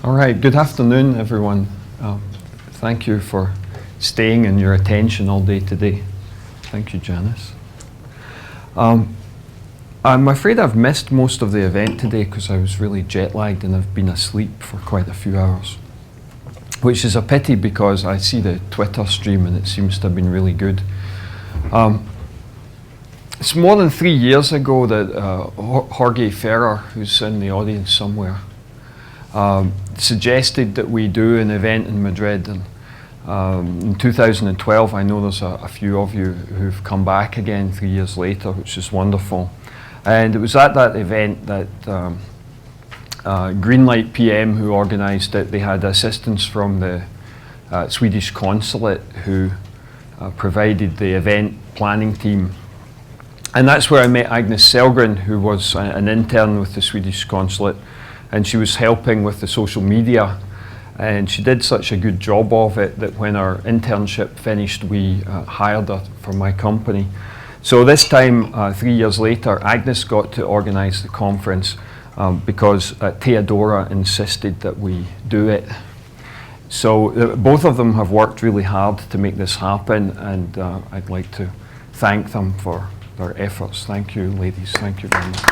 All right, good afternoon, everyone. Thank you for staying and your attention all day today. Thank you, Janice. I'm afraid I've missed most of the event today because I was really jet lagged and I've been asleep for quite a few hours, which is a pity because I see the Twitter stream and it seems to have been really good. It's more than 3 years ago that Jorge Ferrer, who's in the audience somewhere, suggested that we do an event in Madrid. And in 2012, I know there's a few of you who've come back again 3 years later, which is wonderful. And it was at that event that Greenlight PM, who organised it, they had assistance from the Swedish consulate who provided the event planning team. And that's where I met Agnes Selgren, who was an intern with the Swedish consulate, and she was helping with the social media. And she did such a good job of it that when our internship finished, we hired her for my company. So this time, 3 years later, Agnes got to organise the conference because Theodora insisted that we do it. So both of them have worked really hard to make this happen, and I'd like to thank them for their efforts. Thank you, ladies. Thank you very much.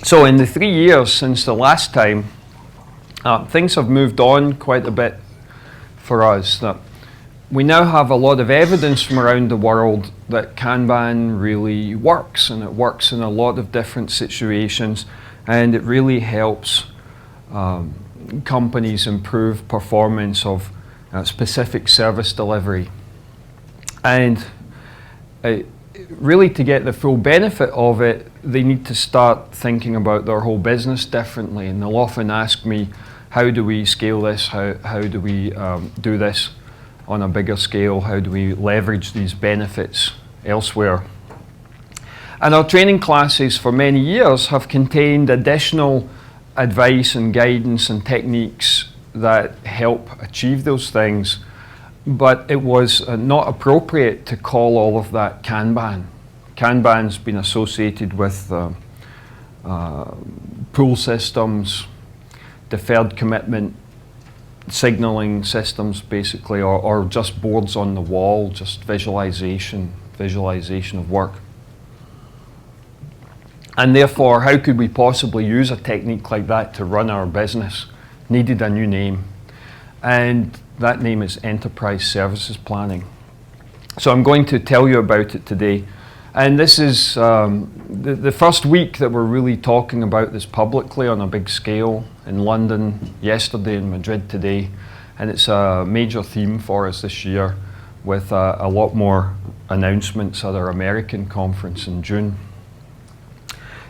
So in the 3 years since the last time, things have moved on quite a bit for us. That we now have a lot of evidence from around the world that Kanban really works, and it works in a lot of different situations, and it really helps companies improve performance of specific service delivery. And really, to get the full benefit of it, they need to start thinking about their whole business differently. And they'll often ask me, how do we scale this? How do we do this on a bigger scale? How do we leverage these benefits elsewhere? And our training classes for many years have contained additional advice and guidance and techniques that help achieve those things. But it was not appropriate to call all of that Kanban. Kanban's been associated with pull systems, deferred commitment, signaling systems basically, or just boards on the wall, just visualization of work. And therefore, how could we possibly use a technique like that to run our business? Needed a new name. And that name is Enterprise Services Planning. So I'm going to tell you about it today. And this is the first week that we're really talking about this publicly on a big scale, in London yesterday, in Madrid today. And it's a major theme for us this year, with a lot more announcements at our American conference in June.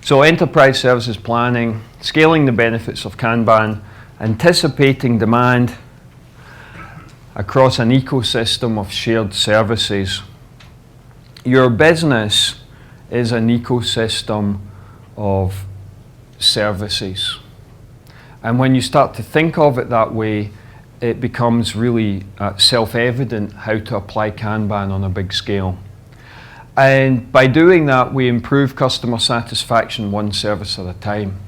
So Enterprise Services Planning, scaling the benefits of Kanban, anticipating demand across an ecosystem of shared services. Your business is an ecosystem of services. And when you start to think of it that way, it becomes really self-evident how to apply Kanban on a big scale. And by doing that, we improve customer satisfaction one service at a time.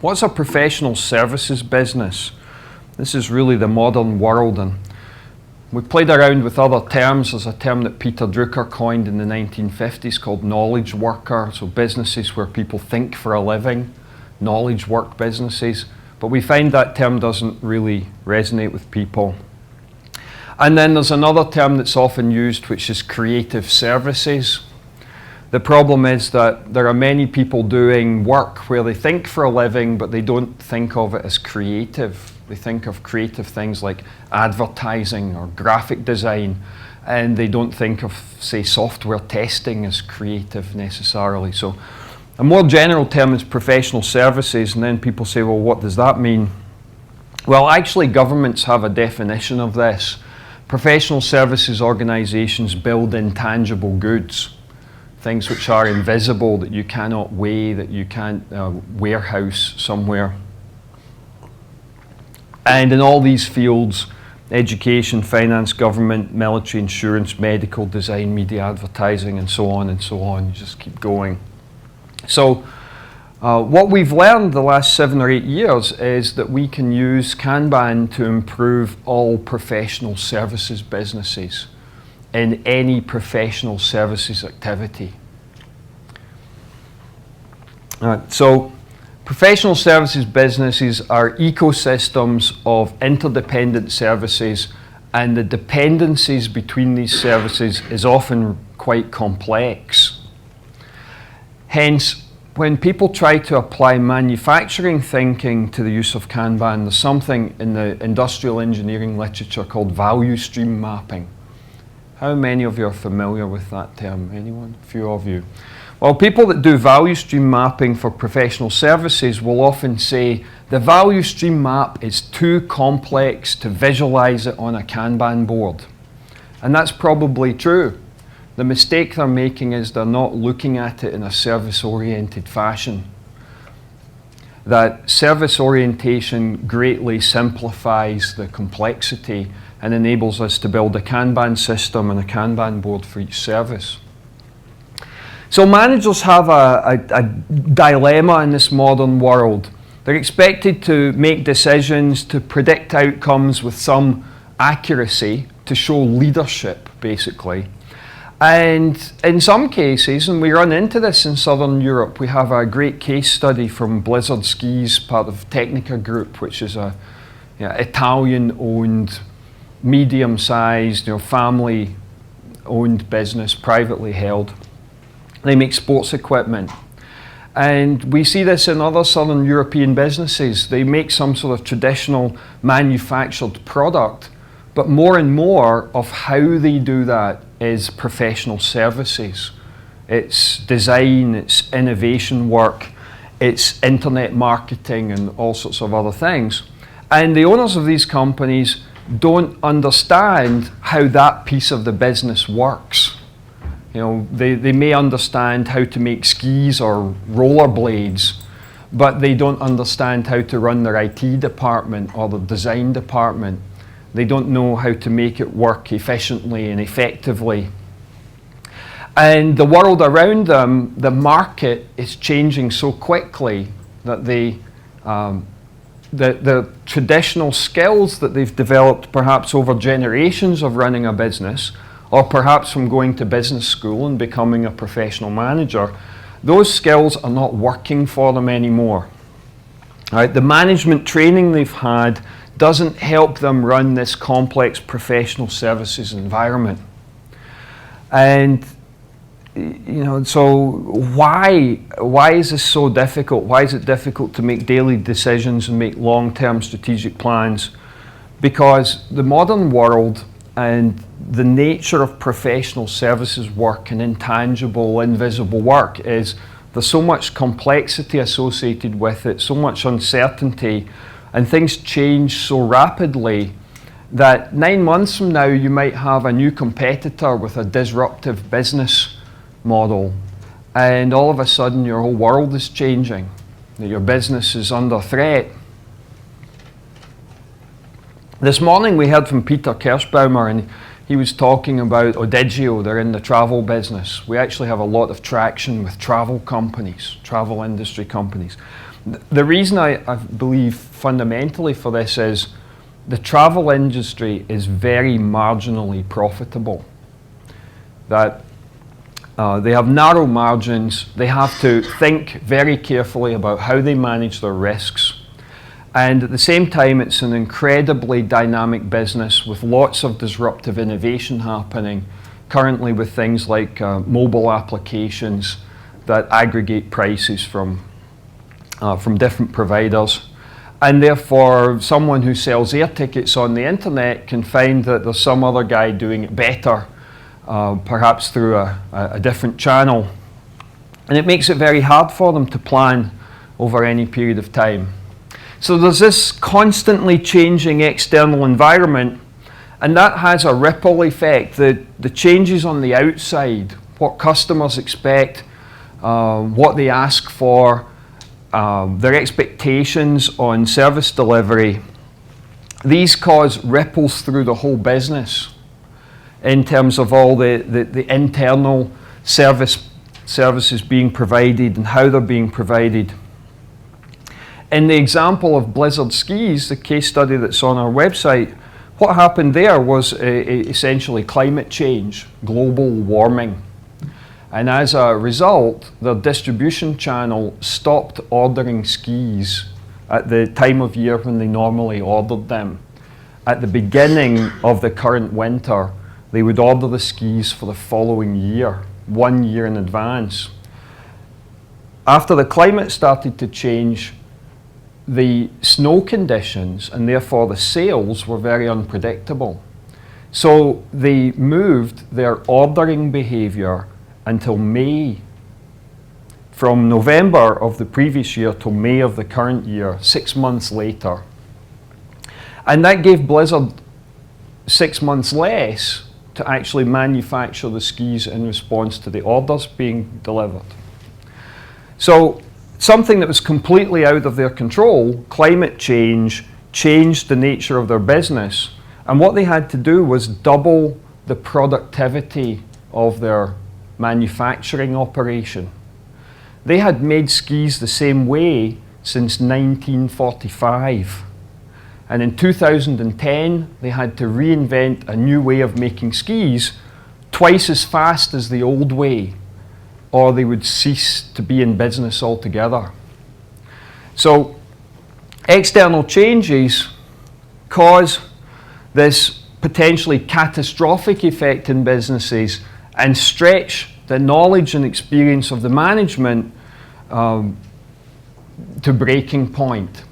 What's a professional services business? This is really the modern world, and we played around with other terms. There's a term that Peter Drucker coined in the 1950s called knowledge worker, so businesses where people think for a living, knowledge work businesses. But we find that term doesn't really resonate with people. And then there's another term that's often used, which is creative services. The problem is that there are many people doing work where they think for a living, but they don't think of it as creative. They think of creative things like advertising or graphic design, and they don't think of, say, software testing as creative necessarily. So a more general term is professional services, and then people say, well, what does that mean? Well, actually, governments have a definition of this. Professional services organizations build intangible goods, things which are invisible, that you cannot weigh, that you can't warehouse somewhere. And in all these fields, education, finance, government, military, insurance, medical, design, media, advertising, and so on and so on. You just keep going. So what we've learned the last 7 or 8 years is that we can use Kanban to improve all professional services businesses in any professional services activity. So professional services businesses are ecosystems of interdependent services, and the dependencies between these services is often quite complex. Hence, when people try to apply manufacturing thinking to the use of Kanban, there's something in the industrial engineering literature called value stream mapping. How many of you are familiar with that term? Anyone? A few of you. Well, people that do value stream mapping for professional services will often say the value stream map is too complex to visualize it on a Kanban board. And that's probably true. The mistake they're making is they're not looking at it in a service-oriented fashion. That service orientation greatly simplifies the complexity and enables us to build a Kanban system and a Kanban board for each service. So managers have a dilemma in this modern world. They're expected to make decisions, to predict outcomes with some accuracy, to show leadership, basically. And in some cases, and we run into this in Southern Europe, we have a great case study from Blizzard Skis, part of Technica Group, which is a Italian-owned, medium-sized, family-owned business, privately held. They make sports equipment. And we see this in other Southern European businesses. They make some sort of traditional manufactured product, but more and more of how they do that is professional services. It's design, it's innovation work, it's internet marketing and all sorts of other things. And the owners of these companies don't understand how that piece of the business works. They may understand how to make skis or rollerblades, but they don't understand how to run their IT department or the design department. They don't know how to make it work efficiently and effectively. And the world around them, the market is changing so quickly that the traditional skills that they've developed perhaps over generations of running a business, or perhaps from going to business school and becoming a professional manager, those skills are not working for them anymore. Right? The management training they've had doesn't help them run this complex professional services environment. And so why is this so difficult? Why is it difficult to make daily decisions and make long-term strategic plans? Because the modern world and the nature of professional services work and intangible, invisible work is there's so much complexity associated with it, so much uncertainty, and things change so rapidly that 9 months from now you might have a new competitor with a disruptive business model, and all of a sudden your whole world is changing, that your business is under threat. This morning we heard from Peter Kirschbaumer, and he was talking about Odigio. They're in the travel business. We actually have a lot of traction with travel companies, travel industry companies. The reason I believe fundamentally for this is the travel industry is very marginally profitable. That they have narrow margins, they have to think very carefully about how they manage their risks. And at the same time, it's an incredibly dynamic business with lots of disruptive innovation happening, currently with things like mobile applications that aggregate prices from different providers. And therefore, someone who sells air tickets on the internet can find that there's some other guy doing it better, perhaps through a different channel. And it makes it very hard for them to plan over any period of time. So there's this constantly changing external environment, and that has a ripple effect. The changes on the outside, what customers expect, what they ask for, their expectations on service delivery, these cause ripples through the whole business in terms of all the internal services being provided and how they're being provided. In the example of Blizzard skis, the case study that's on our website, what happened there was essentially climate change, global warming. And as a result, their distribution channel stopped ordering skis at the time of year when they normally ordered them. At the beginning of the current winter, they would order the skis for the following year, 1 year in advance. After the climate started to change, the snow conditions and therefore the sales were very unpredictable. So they moved their ordering behavior until May. From November of the previous year to May of the current year, 6 months later. And that gave Blizzard 6 months less to actually manufacture the skis in response to the orders being delivered. So something that was completely out of their control, climate change, changed the nature of their business. And what they had to do was double the productivity of their manufacturing operation. They had made skis the same way since 1945. And in 2010, they had to reinvent a new way of making skis twice as fast as the old way, or they would cease to be in business altogether. So external changes cause this potentially catastrophic effect in businesses and stretch the knowledge and experience of the management to breaking point.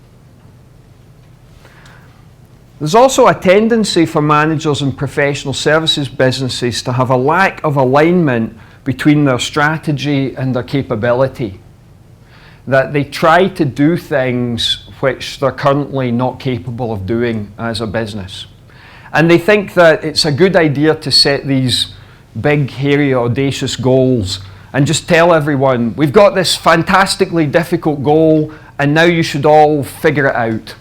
There's also a tendency for managers in professional services businesses to have a lack of alignment between their strategy and their capability. That they try to do things which they're currently not capable of doing as a business. And they think that it's a good idea to set these big, hairy, audacious goals and just tell everyone, we've got this fantastically difficult goal and now you should all figure it out.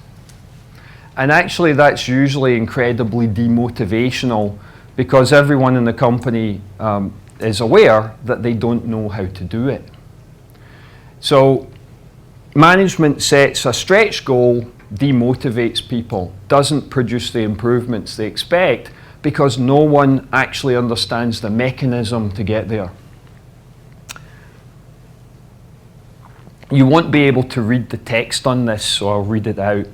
And actually that's usually incredibly demotivational because everyone in the company is aware that they don't know how to do it. So management sets a stretch goal, demotivates people, doesn't produce the improvements they expect because no one actually understands the mechanism to get there. You won't be able to read the text on this, so I'll read it out.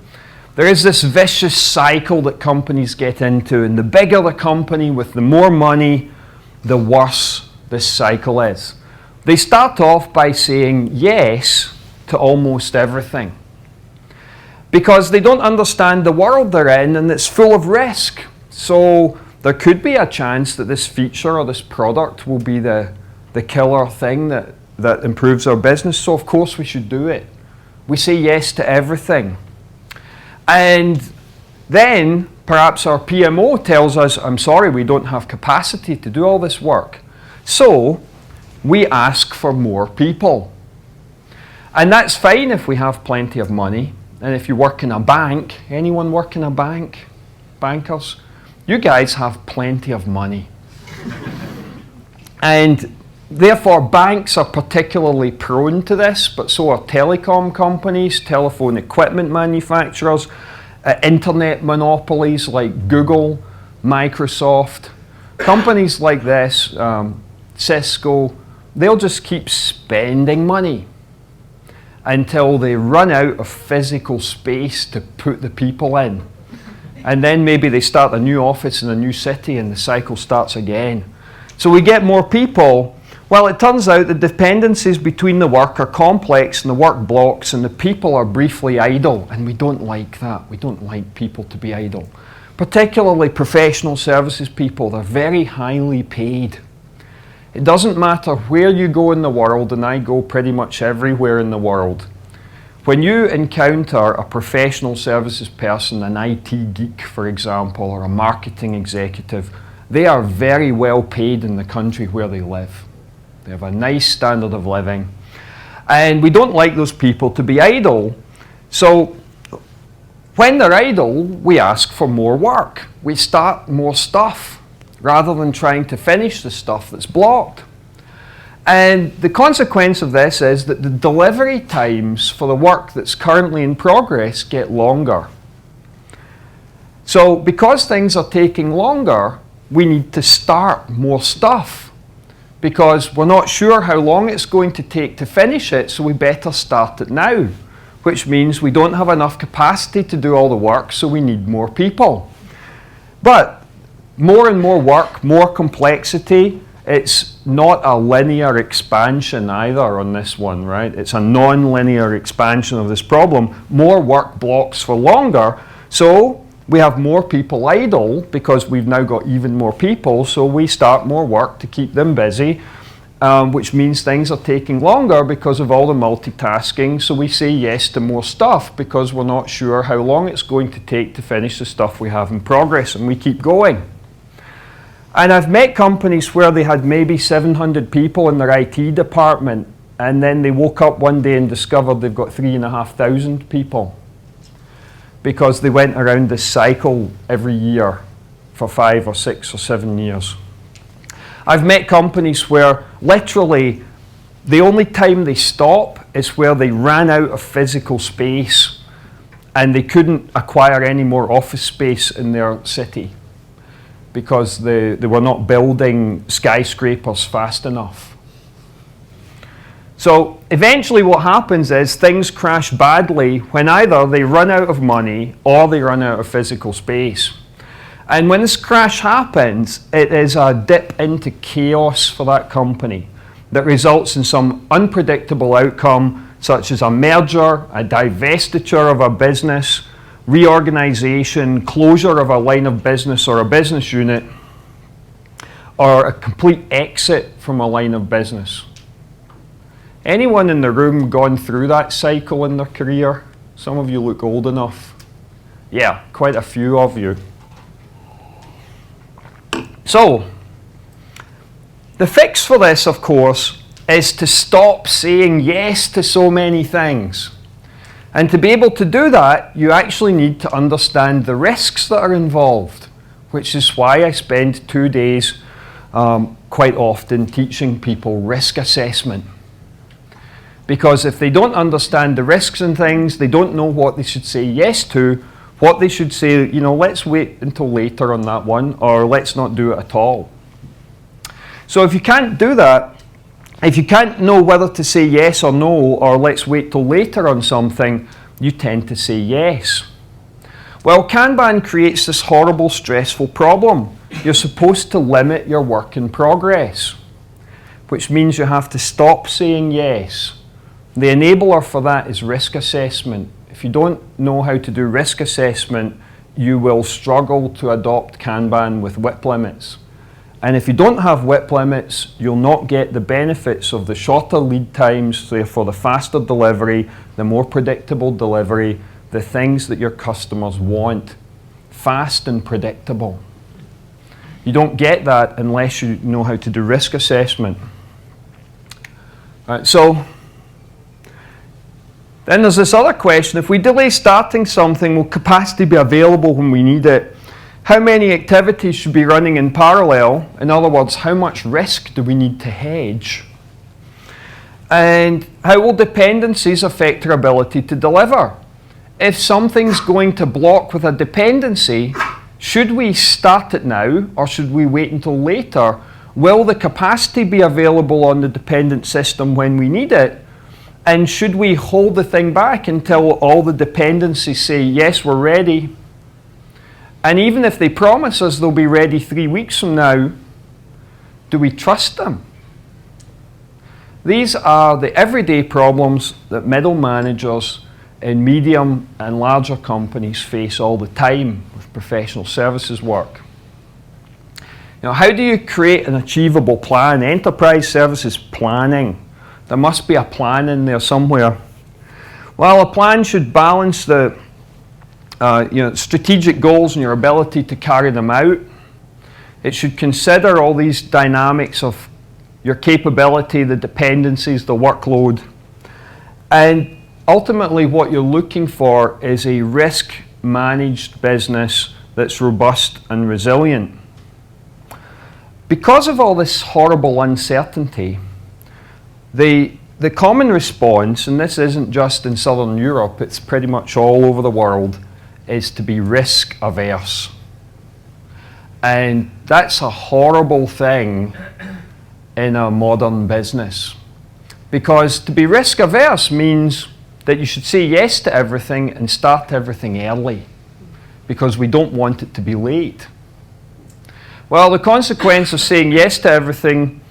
There is this vicious cycle that companies get into, and the bigger the company with the more money, the worse this cycle is. They start off by saying yes to almost everything because they don't understand the world they're in and it's full of risk. So there could be a chance that this feature or this product will be the killer thing that improves our business. So of course we should do it. We say yes to everything. And then perhaps our PMO tells us, I'm sorry, we don't have capacity to do all this work. So we ask for more people. And that's fine if we have plenty of money. And if you work in a bank, anyone work in a bank? Bankers? You guys have plenty of money. And therefore banks are particularly prone to this, but so are telecom companies, telephone equipment manufacturers, internet monopolies like Google, Microsoft. Companies like this, Cisco, they'll just keep spending money until they run out of physical space to put the people in. And then maybe they start a new office in a new city and the cycle starts again. So we get more people. Well, it turns out the dependencies between the work are complex and the work blocks and the people are briefly idle, and we don't like that. We don't like people to be idle. Particularly professional services people, they're very highly paid. It doesn't matter where you go in the world, and I go pretty much everywhere in the world. When you encounter a professional services person, an IT geek, for example, or a marketing executive, they are very well paid in the country where they live. They have a nice standard of living. And we don't like those people to be idle. So When they're idle, we ask for more work. We start more stuff rather than trying to finish the stuff that's blocked. And the consequence of this is that the delivery times for the work that's currently in progress get longer. So because things are taking longer, we need to start more stuff because we're not sure how long it's going to take to finish it, so we better start it now, which means we don't have enough capacity to do all the work, so we need more people. But more and more work, more complexity, it's not a linear expansion either on this one, right? It's a non-linear expansion of this problem. More work blocks for longer, so we have more people idle because we've now got even more people, so we start more work to keep them busy, which means things are taking longer because of all the multitasking, so we say yes to more stuff because we're not sure how long it's going to take to finish the stuff we have in progress, and we keep going. And I've met companies where they had maybe 700 people in their IT department, and then they woke up one day and discovered they've got 3,500 people because they went around this cycle every year for 5 or 6 or 7 years. I've met companies where literally the only time they stop is where they ran out of physical space and they couldn't acquire any more office space in their city because they were not building skyscrapers fast enough. So eventually what happens is things crash badly when either they run out of money or they run out of physical space. And when this crash happens, it is a dip into chaos for that company that results in some unpredictable outcome, such as a merger, a divestiture of a business, reorganization, closure of a line of business or a business unit, or a complete exit from a line of business. Anyone in the room gone through that cycle in their career? Some of you look old enough. Yeah, quite a few of you. So, the fix for this, of course, is to stop saying yes to so many things. And to be able to do that, you actually need to understand the risks that are involved, which is why I spend 2 days quite often teaching people risk assessment. Because if they don't understand the risks and things, they don't know what they should say yes to, what they should say, you know, let's wait until later on that one, or let's not do it at all. So if you can't do that, if you can't know whether to say yes or no, or let's wait till later on something, you tend to say yes. Well, Kanban creates this horrible, stressful problem. You're supposed to limit your work in progress, which means you have to stop saying yes. The enabler for that is risk assessment. If you don't know how to do risk assessment, you will struggle to adopt Kanban with WIP limits. And if you don't have WIP limits, you'll not get the benefits of the shorter lead times, therefore the faster delivery, the more predictable delivery, the things that your customers want. Fast and predictable. You don't get that unless you know how to do risk assessment. All right, so then there's this other question. If we delay starting something, will capacity be available when we need it? How many activities should be running in parallel? In other words, how much risk do we need to hedge? And how will dependencies affect our ability to deliver? If something's going to block with a dependency, should we start it now or should we wait until later? Will the capacity be available on the dependent system when we need it? And should we hold the thing back until all the dependencies say, yes, we're ready? And even if they promise us they'll be ready 3 weeks from now, do we trust them? These are the everyday problems that middle managers in medium and larger companies face all the time with professional services work. Now, how do you create an achievable plan? Enterprise services planning. There must be a plan in there somewhere. Well, a plan should balance the strategic goals and your ability to carry them out. It should consider all these dynamics of your capability, the dependencies, the workload. And ultimately what you're looking for is a risk managed business that's robust and resilient. Because of all this horrible uncertainty, the common response, and this isn't just in Southern Europe, it's pretty much all over the world, is to be risk averse. And that's a horrible thing in a modern business. Because to be risk averse means that you should say yes to everything and start everything early, because we don't want it to be late. Well, the consequence of saying yes to everything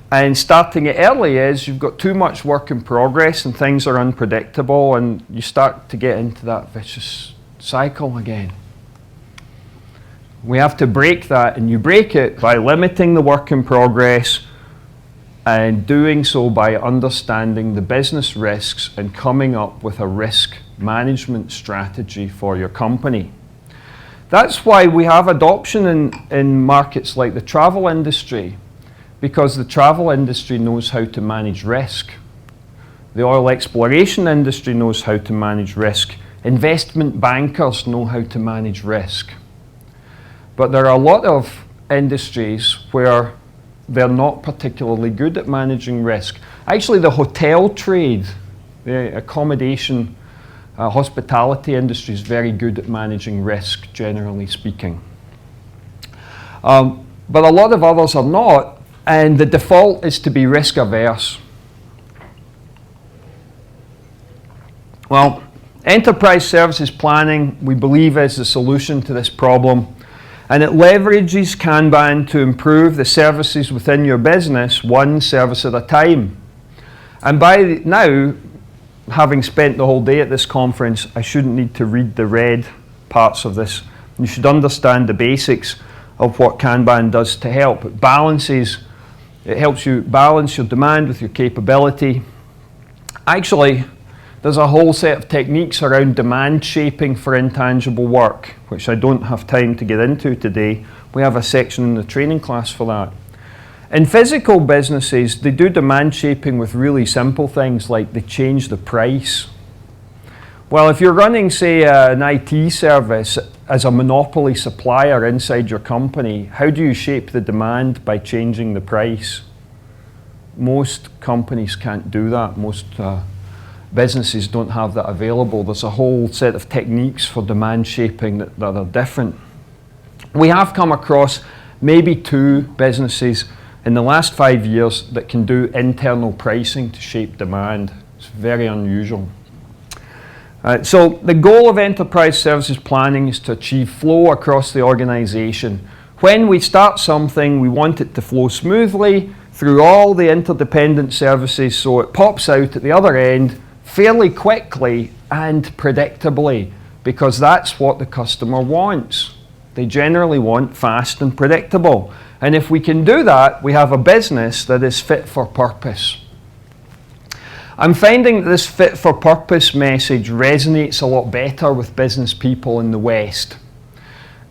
and starting it early is you've got too much work in progress and things are unpredictable, and you start to get into that vicious cycle again. We have to break that, and you break it by limiting the work in progress and doing so by understanding the business risks and coming up with a risk management strategy for your company. That's why we have adoption in markets like the travel industry, because the travel industry knows how to manage risk. The oil exploration industry knows how to manage risk. Investment bankers know how to manage risk. But there are a lot of industries where they're not particularly good at managing risk. Actually, the hotel trade, the accommodation, hospitality industry is very good at managing risk, generally speaking. But a lot of others are not, and the default is to be risk averse. Well, enterprise services planning, we believe, is the solution to this problem, and it leverages Kanban to improve the services within your business one service at a time. And by now, having spent the whole day at this conference, I shouldn't need to read the red parts of this. You should understand the basics of what Kanban does to help. It helps you balance your demand with your capability. Actually, there's a whole set of techniques around demand shaping for intangible work, which I don't have time to get into today. We have a section in the training class for that. In physical businesses, they do demand shaping with really simple things, like they change the price. Well, if you're running, say, an IT service as a monopoly supplier inside your company, how do you shape the demand by changing the price? Most companies can't do that. Most businesses don't have that available. There's a whole set of techniques for demand shaping that are different. We have come across maybe 2 businesses in the last 5 years that can do internal pricing to shape demand. It's very unusual. So the goal of enterprise services planning is to achieve flow across the organization. When we start something, we want it to flow smoothly through all the interdependent services, so it pops out at the other end fairly quickly and predictably, because that's what the customer wants. They generally want fast and predictable. And if we can do that, we have a business that is fit for purpose. I'm finding that this fit for purpose message resonates a lot better with business people in the West.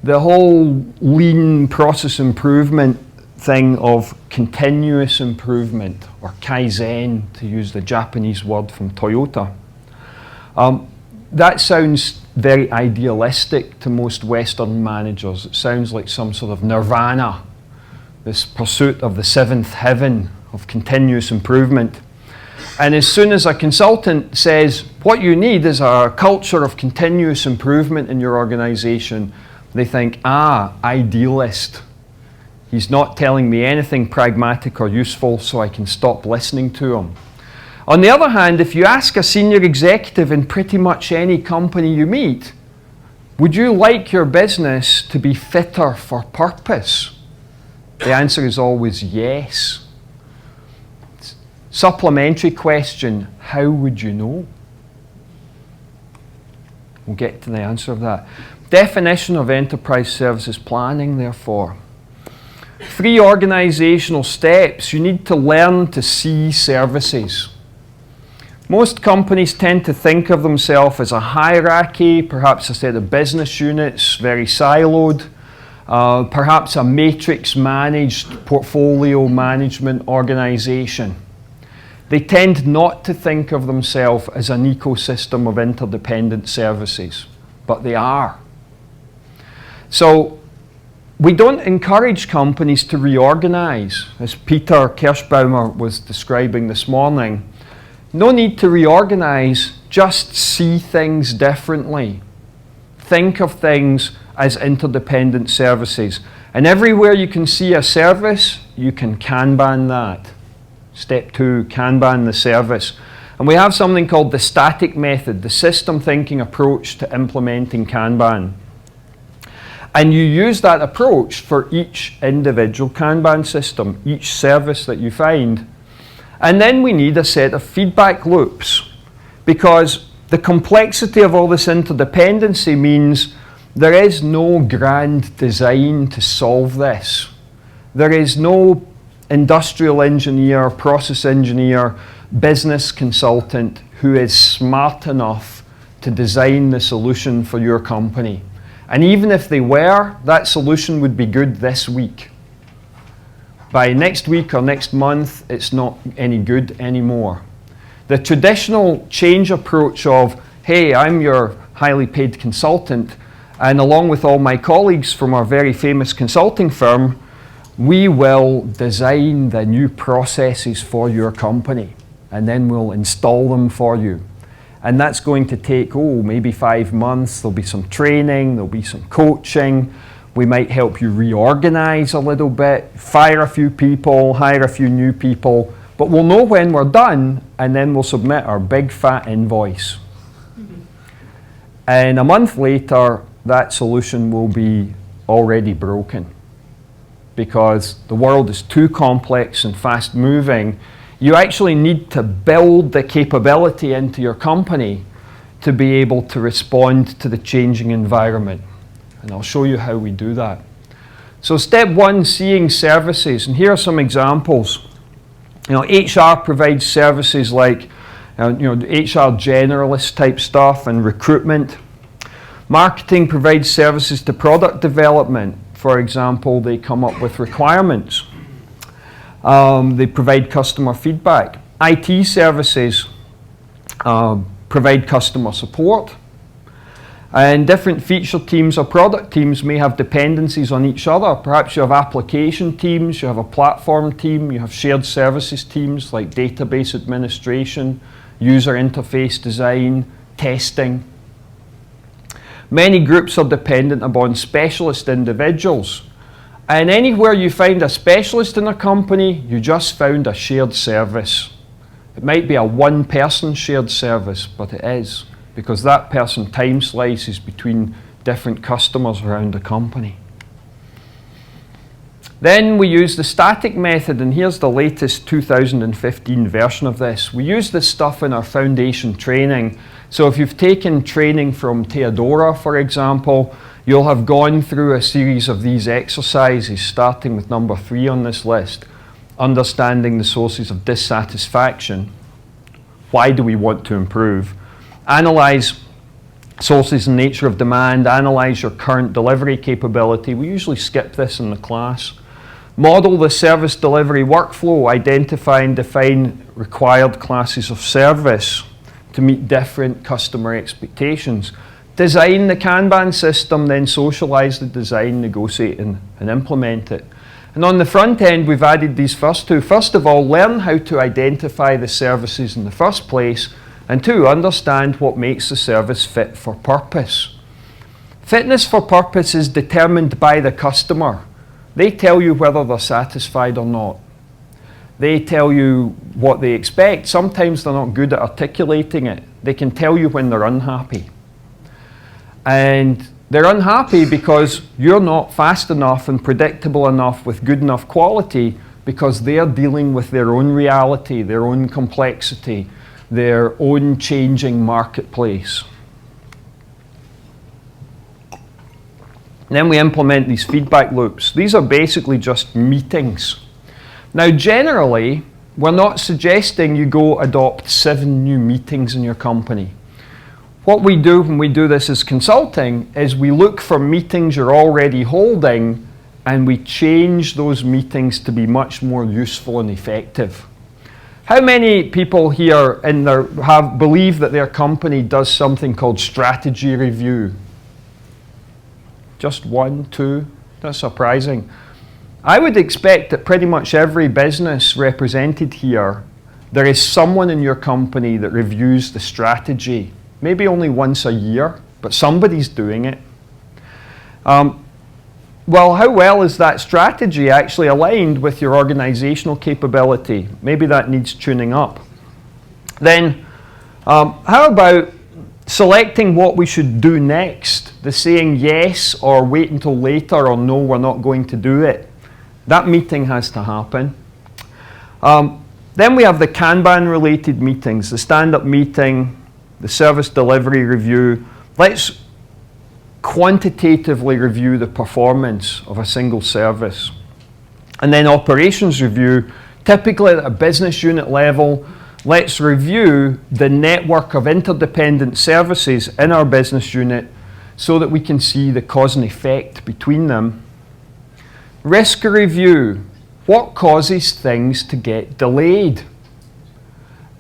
The whole lean process improvement thing of continuous improvement, or Kaizen, to use the Japanese word from Toyota, that sounds very idealistic to most Western managers. It sounds like some sort of nirvana, this pursuit of the 7th heaven of continuous improvement. And as soon as a consultant says, what you need is a culture of continuous improvement in your organization, they think, idealist. He's not telling me anything pragmatic or useful, so I can stop listening to him. On the other hand, if you ask a senior executive in pretty much any company you meet, would you like your business to be fitter for purpose? The answer is always yes. Supplementary question, how would you know? We'll get to the answer of that. Definition of enterprise services planning, therefore. 3 organizational steps. You need to learn to see services. Most companies tend to think of themselves as a hierarchy, perhaps a set of business units, very siloed, perhaps a matrix-managed portfolio management organization. They tend not to think of themselves as an ecosystem of interdependent services, but they are. So we don't encourage companies to reorganize, as Peter Kirschbaumer was describing this morning. No need to reorganize, just see things differently. Think of things as interdependent services. And everywhere you can see a service, you can Kanban that. Step 2, Kanban the service. And we have something called the static method, the system thinking approach to implementing Kanban. And you use that approach for each individual Kanban system, each service that you find. And then we need a set of feedback loops, because the complexity of all this interdependency means there is no grand design to solve this. There is no industrial engineer, process engineer, business consultant who is smart enough to design the solution for your company. And even if they were, that solution would be good this week. By next week or next month, it's not any good anymore. The traditional change approach of, hey, I'm your highly paid consultant, and along with all my colleagues from our very famous consulting firm, we will design the new processes for your company, and then we'll install them for you. And that's going to take, maybe 5 months. There'll be some training, there'll be some coaching. We might help you reorganize a little bit, fire a few people, hire a few new people, but we'll know when we're done, and then we'll submit our big fat invoice. And a month later, that solution will be already broken, because the world is too complex and fast moving. You actually need to build the capability into your company to be able to respond to the changing environment. And I'll show you how we do that. So step 1, seeing services. And here are some examples. HR provides services like HR generalist type stuff and recruitment. Marketing provides services to product development. For example, they come up with requirements. They provide customer feedback. IT services provide customer support. And different feature teams or product teams may have dependencies on each other. Perhaps you have application teams, you have a platform team, you have shared services teams like database administration, user interface design, testing. Many groups are dependent upon specialist individuals. And anywhere you find a specialist in a company, you just found a shared service. It might be a one-person shared service, but it is, because that person time slices between different customers around the company. Then we use the static method, and here's the latest 2015 version of this. We use this stuff in our foundation training. So if you've taken training from Theodora, for example, you'll have gone through a series of these exercises, starting with number 3 on this list. Understanding the sources of dissatisfaction. Why do we want to improve? Analyze sources and nature of demand. Analyze your current delivery capability. We usually skip this in the class. Model the service delivery workflow. Identify and define required classes of service to meet different customer expectations. Design the Kanban system, then socialize the design, negotiate and implement it. And on the front end, we've added these first 2. First of all, learn how to identify the services in the first place, and 2, understand what makes the service fit for purpose. Fitness for purpose is determined by the customer. They tell you whether they're satisfied or not. They tell you what they expect. Sometimes they're not good at articulating it. They can tell you when they're unhappy. And they're unhappy because you're not fast enough and predictable enough with good enough quality, because they're dealing with their own reality, their own complexity, their own changing marketplace. Then we implement these feedback loops. These are basically just meetings. Now, generally, we're not suggesting you go adopt 7 new meetings in your company. What we do when we do this as consulting is we look for meetings you're already holding, and we change those meetings to be much more useful and effective. How many people here believe that their company does something called strategy review? Just 1, 2? That's surprising. I would expect that pretty much every business represented here, there is someone in your company that reviews the strategy, maybe only once a year, but somebody's doing it. Well, how well is that strategy actually aligned with your organizational capability? Maybe that needs tuning up. Then, how about selecting what we should do next? The saying yes or wait until later or no, we're not going to do it. That meeting has to happen. Then we have the Kanban related meetings, the stand-up meeting, the service delivery review. Let's quantitatively review the performance of a single service. And then operations review, typically at a business unit level, let's review the network of interdependent services in our business unit so that we can see the cause and effect between them. Risk review, what causes things to get delayed?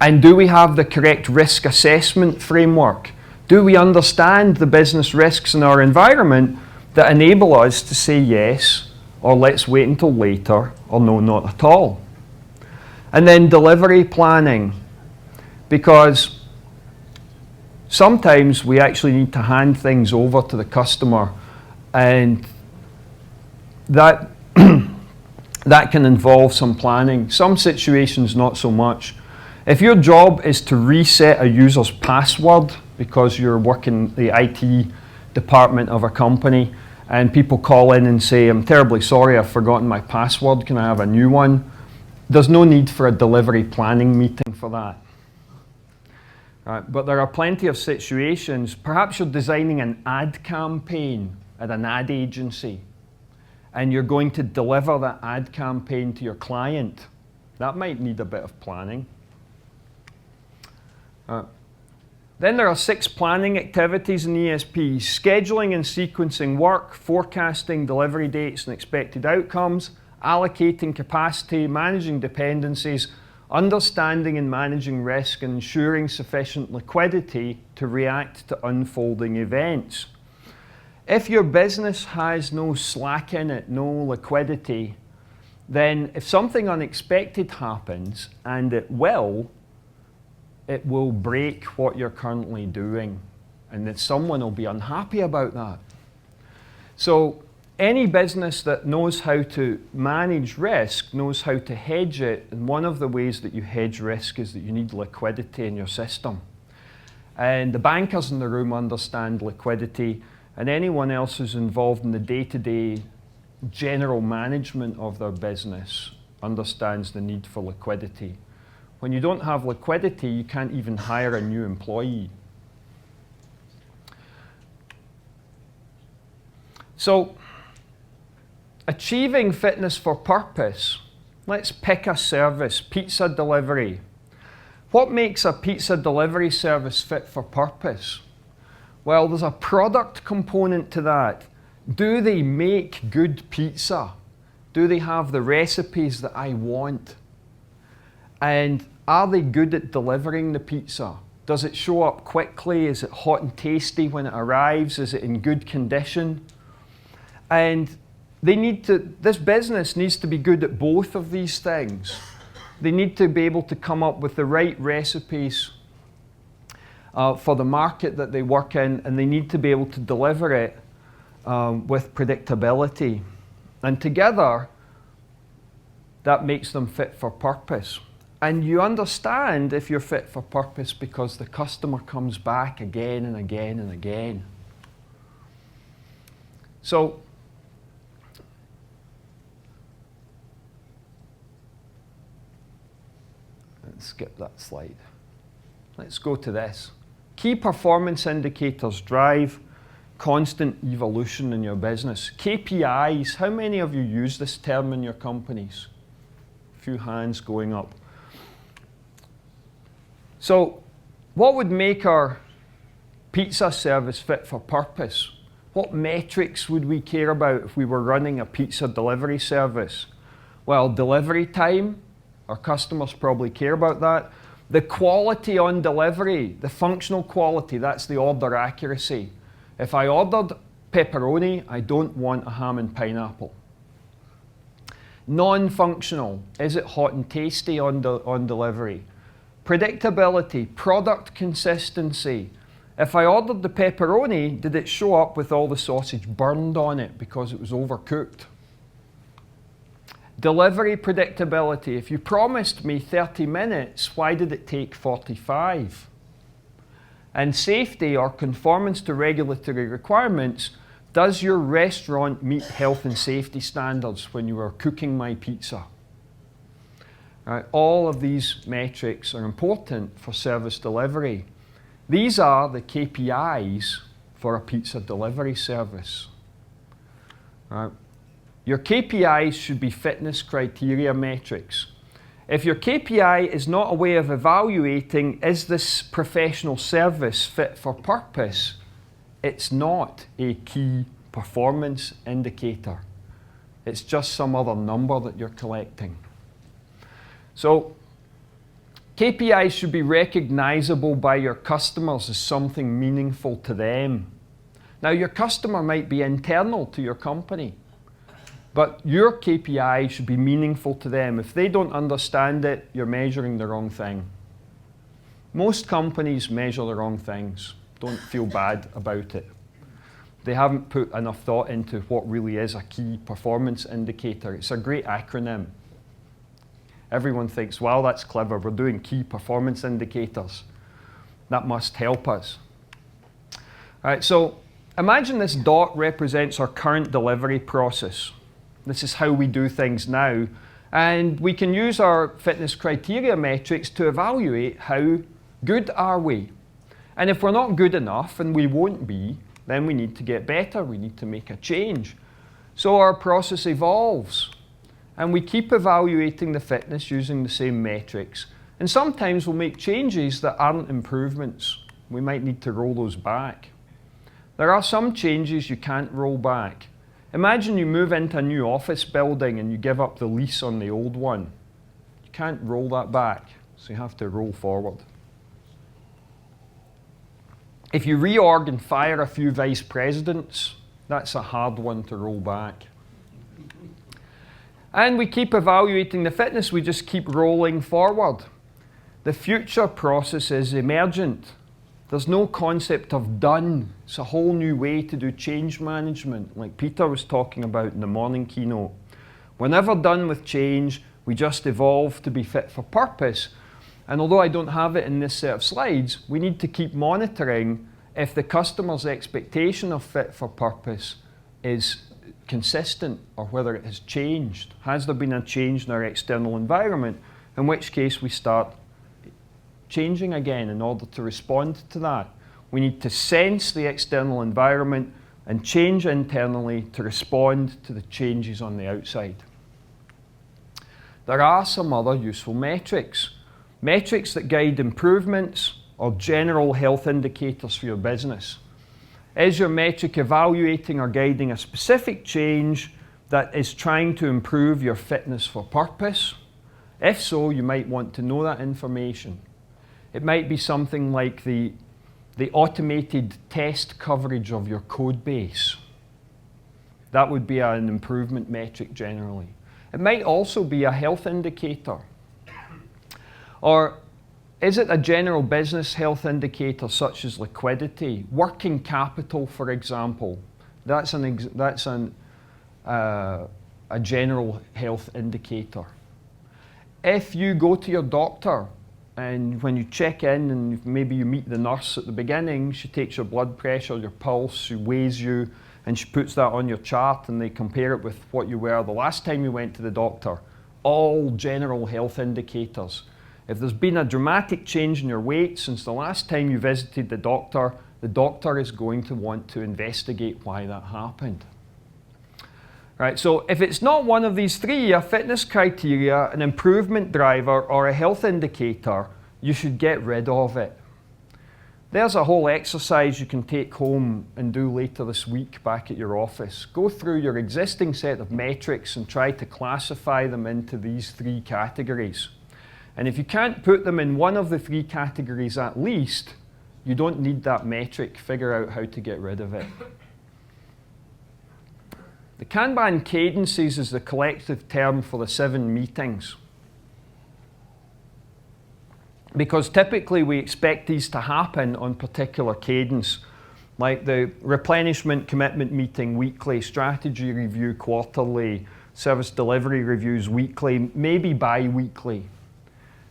And do we have the correct risk assessment framework? Do we understand the business risks in our environment that enable us to say yes, or let's wait until later, or no, not at all? And then delivery planning, because sometimes we actually need to hand things over to the customer, and that, that can involve some planning. Some situations, not so much. If your job is to reset a user's password because you're working the IT department of a company and people call in and say, I'm terribly sorry, I've forgotten my password, can I have a new one? There's no need for a delivery planning meeting for that. But there are plenty of situations, perhaps you're designing an ad campaign at an ad agency and you're going to deliver that ad campaign to your client. That might need a bit of planning. Then there are 6 planning activities in ESP: scheduling and sequencing work, forecasting delivery dates and expected outcomes, allocating capacity, managing dependencies, understanding and managing risk, and ensuring sufficient liquidity to react to unfolding events. If your business has no slack in it, no liquidity, then if something unexpected happens, and it will break what you're currently doing, and that someone will be unhappy about that. So any business that knows how to manage risk knows how to hedge it, and one of the ways that you hedge risk is that you need liquidity in your system. And the bankers in the room understand liquidity, and anyone else who's involved in the day-to-day general management of their business understands the need for liquidity. When you don't have liquidity, you can't even hire a new employee. So, achieving fitness for purpose. Let's pick a service, pizza delivery. What makes a pizza delivery service fit for purpose? Well, there's a product component to that. Do they make good pizza? Do they have the recipes that I want? And are they good at delivering the pizza? Does it show up quickly? Is it hot and tasty when it arrives? Is it in good condition? And this business needs to be good at both of these things. They need to be able to come up with the right recipes for the market that they work in, and they need to be able to deliver it with predictability. And together, that makes them fit for purpose. And you understand if you're fit for purpose because the customer comes back again and again and again. So, let's skip that slide. Let's go to this. Key performance indicators drive constant evolution in your business. KPIs, how many of you use this term in your companies? A few hands going up. So, what would make our pizza service fit for purpose? What metrics would we care about if we were running a pizza delivery service? Well, delivery time, our customers probably care about that. The quality on delivery, the functional quality, that's the order accuracy. If I ordered pepperoni, I don't want a ham and pineapple. Non-functional, is it hot and tasty on delivery? Predictability, product consistency. If I ordered the pepperoni, did it show up with all the sausage burned on it because it was overcooked? Delivery predictability, if you promised me 30 minutes, why did it take 45? And safety or conformance to regulatory requirements, does your restaurant meet health and safety standards when you are cooking my pizza? Right, all of these metrics are important for service delivery. These are the KPIs for a pizza delivery service. Right. Your KPIs should be fitness criteria metrics. If your KPI is not a way of evaluating, is this professional service fit for purpose, it's not a key performance indicator. It's just some other number that you're collecting. So, KPIs should be recognizable by your customers as something meaningful to them. Now, your customer might be internal to your company, but your KPI should be meaningful to them. If they don't understand it, you're measuring the wrong thing. Most companies measure the wrong things. Don't feel bad about it. They haven't put enough thought into what really is a key performance indicator. It's a great acronym. Everyone thinks, well, that's clever. We're doing key performance indicators. That must help us. All right, so imagine this dot represents our current delivery process. This is how we do things now. And we can use our fitness criteria metrics to evaluate how good are we. And if we're not good enough, and we won't be, then we need to get better. We need to make a change. So our process evolves. And we keep evaluating the fitness using the same metrics. And sometimes we'll make changes that aren't improvements. We might need to roll those back. There are some changes you can't roll back. Imagine you move into a new office building and you give up the lease on the old one. You can't roll that back, so you have to roll forward. If you reorg and fire a few vice presidents, that's a hard one to roll back. And we keep evaluating the fitness, we just keep rolling forward. The future process is emergent. There's no concept of done. It's a whole new way to do change management, like Peter was talking about in the morning keynote. We're never done with change, we just evolve to be fit for purpose. And although I don't have it in this set of slides, we need to keep monitoring if the customer's expectation of fit for purpose is consistent or whether it has changed. Has there been a change in our external environment? In which case we start changing again in order to respond to that. We need to sense the external environment and change internally to respond to the changes on the outside. There are some other useful metrics. Metrics that guide improvements or general health indicators for your business. Is your metric evaluating or guiding a specific change that is trying to improve your fitness for purpose? If so, you might want to know that information. It might be something like the automated test coverage of your code base. That would be an improvement metric generally. It might also be a health indicator. Or is it a general business health indicator such as liquidity? Working capital, for example. That's a general health indicator. If you go to your doctor and when you check in and maybe you meet the nurse at the beginning, she takes your blood pressure, your pulse, she weighs you, and she puts that on your chart and they compare it with what you were the last time you went to the doctor. All general health indicators. If there's been a dramatic change in your weight since the last time you visited the doctor is going to want to investigate why that happened. Right, so if it's not one of these three, a fitness criteria, an improvement driver, or a health indicator, you should get rid of it. There's a whole exercise you can take home and do later this week back at your office. Go through your existing set of metrics and try to classify them into these three categories. And if you can't put them in one of the three categories at least, you don't need that metric. Figure out how to get rid of it. The Kanban cadences is the collective term for the 7 meetings. Because typically we expect these to happen on particular cadence, like the replenishment commitment meeting weekly, strategy review quarterly, service delivery reviews weekly, maybe bi-weekly.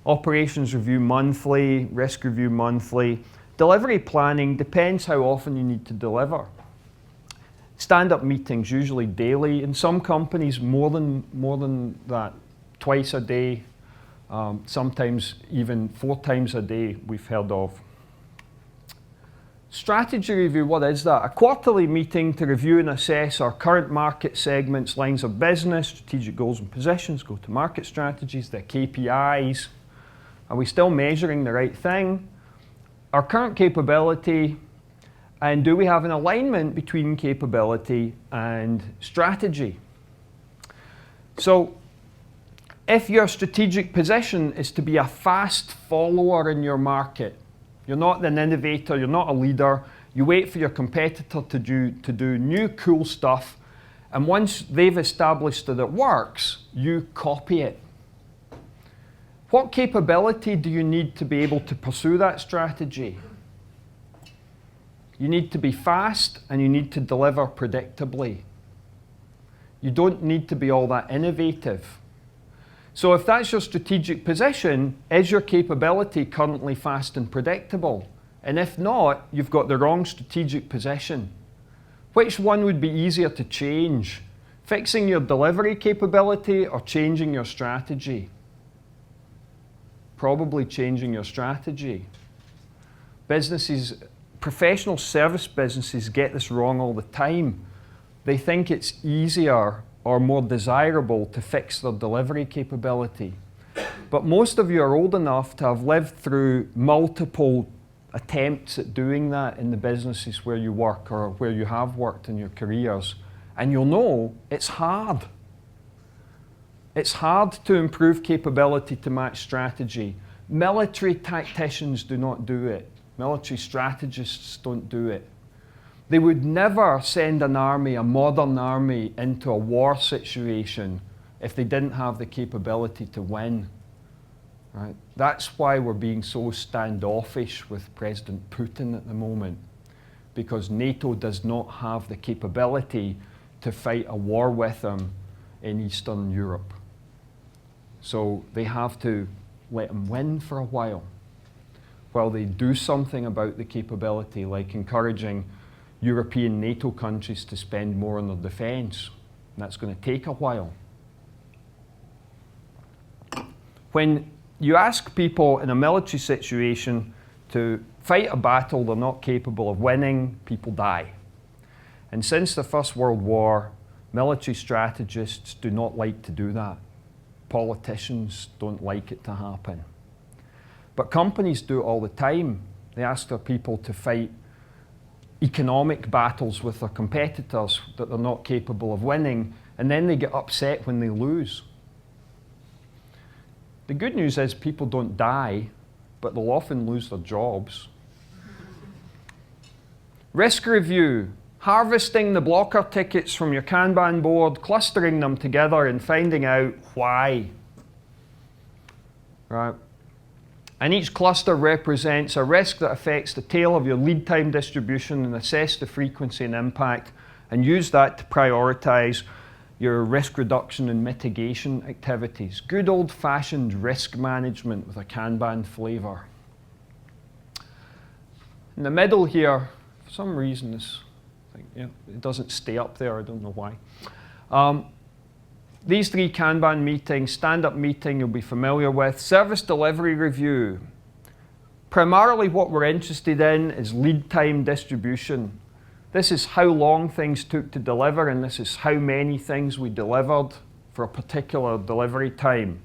Operations review monthly, risk review monthly. Delivery planning depends how often you need to deliver. Stand-up meetings usually daily. In some companies more than that, twice a day. Sometimes even 4 times a day we've heard of. Strategy review, what is that? A quarterly meeting to review and assess our current market segments, lines of business, strategic goals and positions, go-to-market strategies, their KPIs. Are we still measuring the right thing? Our current capability, and do we have an alignment between capability and strategy? So, if your strategic position is to be a fast follower in your market, you're not an innovator, you're not a leader, you wait for your competitor to do new cool stuff, and once they've established that it works, you copy it. What capability do you need to be able to pursue that strategy? You need to be fast and you need to deliver predictably. You don't need to be all that innovative. So if that's your strategic position, is your capability currently fast and predictable? And if not, you've got the wrong strategic position. Which one would be easier to change? Fixing your delivery capability or changing your strategy? Probably changing your strategy. Professional service businesses get this wrong all the time. They think it's easier or more desirable to fix their delivery capability. But most of you are old enough to have lived through multiple attempts at doing that in the businesses where you work or where you have worked in your careers. And you'll know it's hard. It's hard to improve capability to match strategy. Military tacticians do not do it. Military strategists don't do it. They would never send an army, a modern army, into a war situation if they didn't have the capability to win. Right? That's why we're being so standoffish with President Putin at the moment, because NATO does not have the capability to fight a war with them in Eastern Europe. So they have to let them win for a while they do something about the capability, like encouraging European NATO countries to spend more on their defence. That's going to take a while. When you ask people in a military situation to fight a battle they're not capable of winning, people die. And since the First World War, military strategists do not like to do that. Politicians don't like it to happen. But companies do it all the time. They ask their people to fight economic battles with their competitors that they're not capable of winning, and then they get upset when they lose. The good news is people don't die, but they'll often lose their jobs. Risk review, harvesting the blocker tickets from your Kanban board, clustering them together and finding out why. Right? And each cluster represents a risk that affects the tail of your lead time distribution, and assess the frequency and impact, and use that to prioritize your risk reduction and mitigation activities. Good old-fashioned risk management with a Kanban flavor. In the middle here, for some reason, it doesn't stay up there, I don't know why. These 3 Kanban meetings, stand-up meeting you'll be familiar with, service delivery review. Primarily what we're interested in is lead time distribution. This is how long things took to deliver, and this is how many things we delivered for a particular delivery time.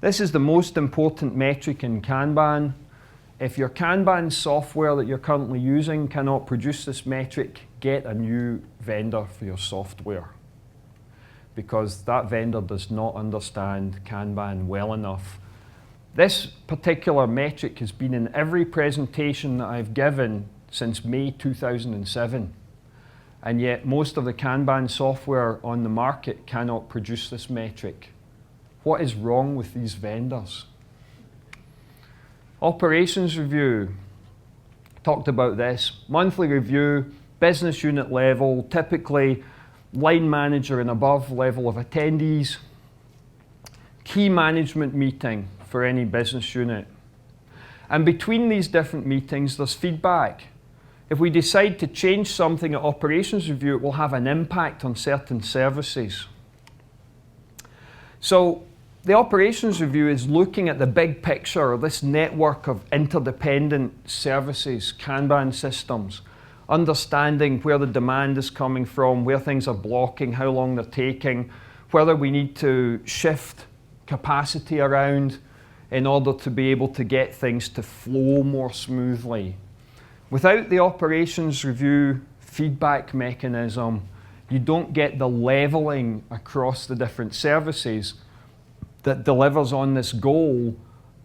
This is the most important metric in Kanban. If your Kanban software that you're currently using cannot produce this metric, get a new vendor for your software, because that vendor does not understand Kanban well enough. This particular metric has been in every presentation that I've given since May 2007. and yet most of the Kanban software on the market cannot produce this metric. What is wrong with these vendors? Operations review. Talked about this. Monthly review, business unit level, typically line manager and above level of attendees. Key management meeting for any business unit. And between these different meetings, there's feedback. If we decide to change something at operations review, it will have an impact on certain services. So the operations review is looking at the big picture of this network of interdependent services, Kanban systems, understanding where the demand is coming from, where things are blocking, how long they're taking, whether we need to shift capacity around in order to be able to get things to flow more smoothly. Without the operations review feedback mechanism, you don't get the leveling across the different services that delivers on this goal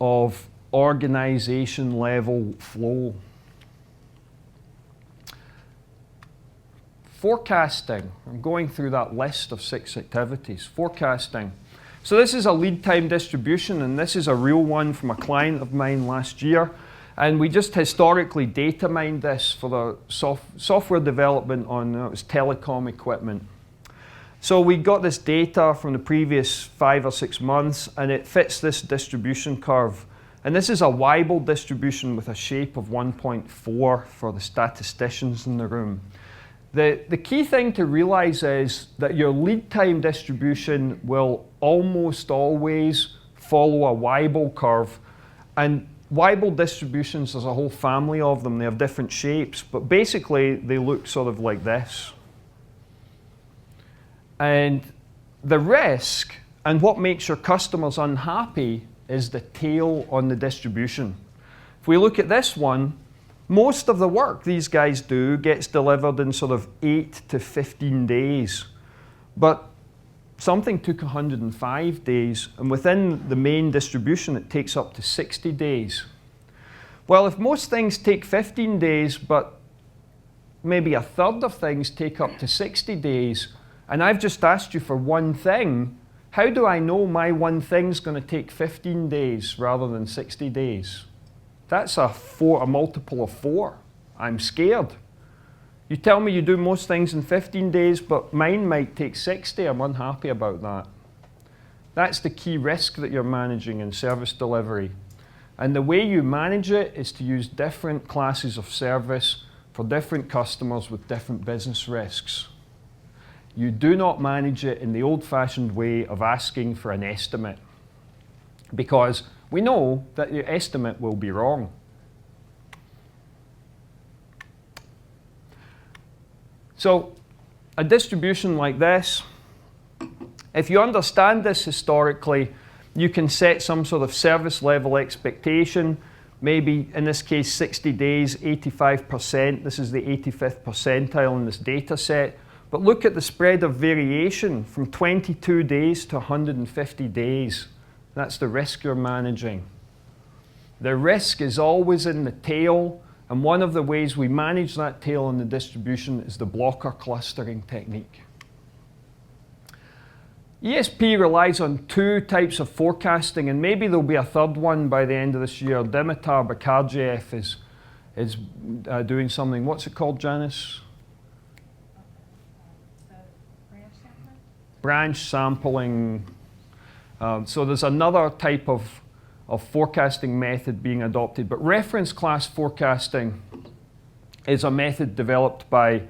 of organization level flow. Forecasting. I'm going through that list of 6 activities. Forecasting. So this is a lead time distribution, and this is a real one from a client of mine last year. And we just historically data mined this for the software development on it was telecom equipment. So we got this data from the previous 5 or 6 months, and it fits this distribution curve. And this is a Weibull distribution with a shape of 1.4 for the statisticians in the room. The key thing to realize is that your lead time distribution will almost always follow a Weibull curve. And Weibull distributions, there's a whole family of them. They have different shapes, but basically they look sort of like this. And the risk and what makes your customers unhappy is the tail on the distribution. If we look at this one, most of the work these guys do gets delivered in sort of 8 to 15 days. But something took 105 days, and within the main distribution, it takes up to 60 days. Well, if most things take 15 days, but maybe a third of things take up to 60 days, and I've just asked you for one thing, how do I know my one thing's going to take 15 days rather than 60 days? That's a multiple of 4. I'm scared. You tell me you do most things in 15 days, but mine might take 60. I'm unhappy about that. That's the key risk that you're managing in service delivery. And the way you manage it is to use different classes of service for different customers with different business risks. You do not manage it in the old-fashioned way of asking for an estimate, because we know that your estimate will be wrong. So a distribution like this, if you understand this historically, you can set some sort of service level expectation, maybe in this case 60 days, 85%. This is the 85th percentile in this data set. But look at the spread of variation from 22 days to 150 days. That's the risk you're managing. The risk is always in the tail, and one of the ways we manage that tail in the distribution is the blocker clustering technique. ESP relies on 2 types of forecasting, and maybe there'll be a third one by the end of this year. Dimitar Bakarjiev is doing something. What's it called, Janice? Branch sampling. So there's another type of forecasting method being adopted, but reference class forecasting is a method developed by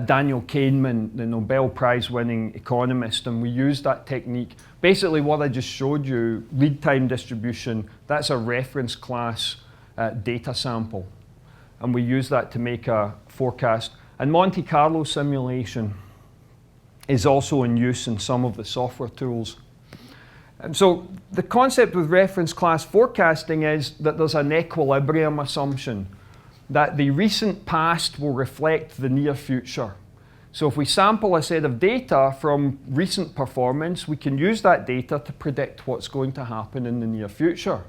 Daniel Kahneman, the Nobel Prize winning economist, and we use that technique. Basically what I just showed you, lead time distribution, that's a reference class data sample, and we use that to make a forecast. And Monte Carlo simulation is also in use in some of the software tools. And so the concept with reference class forecasting is that there's an equilibrium assumption, that the recent past will reflect the near future. So if we sample a set of data from recent performance, we can use that data to predict what's going to happen in the near future.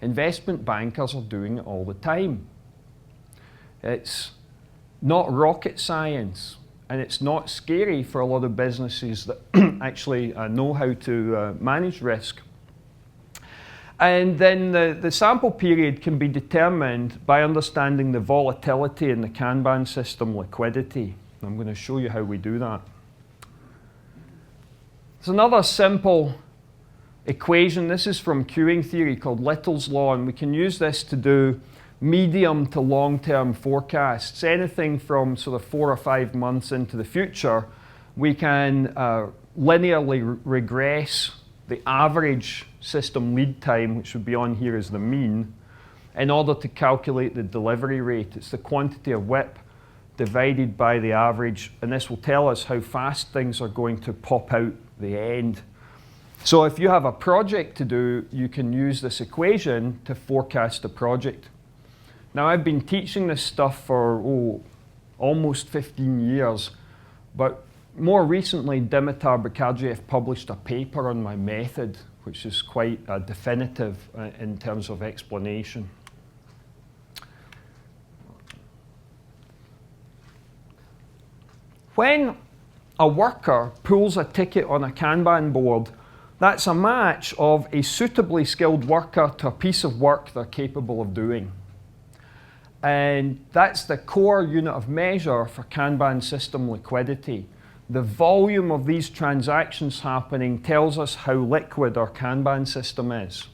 Investment bankers are doing it all the time. It's not rocket science. and it's not scary for a lot of businesses that actually know how to manage risk. And then the sample period can be determined by understanding the volatility in the Kanban system liquidity. I'm going to show you how we do that. There's another simple equation. This is from queuing theory called Little's Law, and we can use this to do medium to long-term forecasts. Anything from sort of 4 or 5 months into the future, we can linearly regress the average system lead time, which would be on here as the mean, in order to calculate the delivery rate. It's the quantity of WIP divided by the average, and this will tell us how fast things are going to pop out the end. So if you have a project to do, you can use this equation to forecast the project. Now, I've been teaching this stuff for almost 15 years, but more recently, Dimitar Bakardjiev published a paper on my method, which is quite definitive in terms of explanation. When a worker pulls a ticket on a Kanban board, that's a match of a suitably skilled worker to a piece of work they're capable of doing. And that's the core unit of measure for Kanban system liquidity. The volume of these transactions happening tells us how liquid our Kanban system is.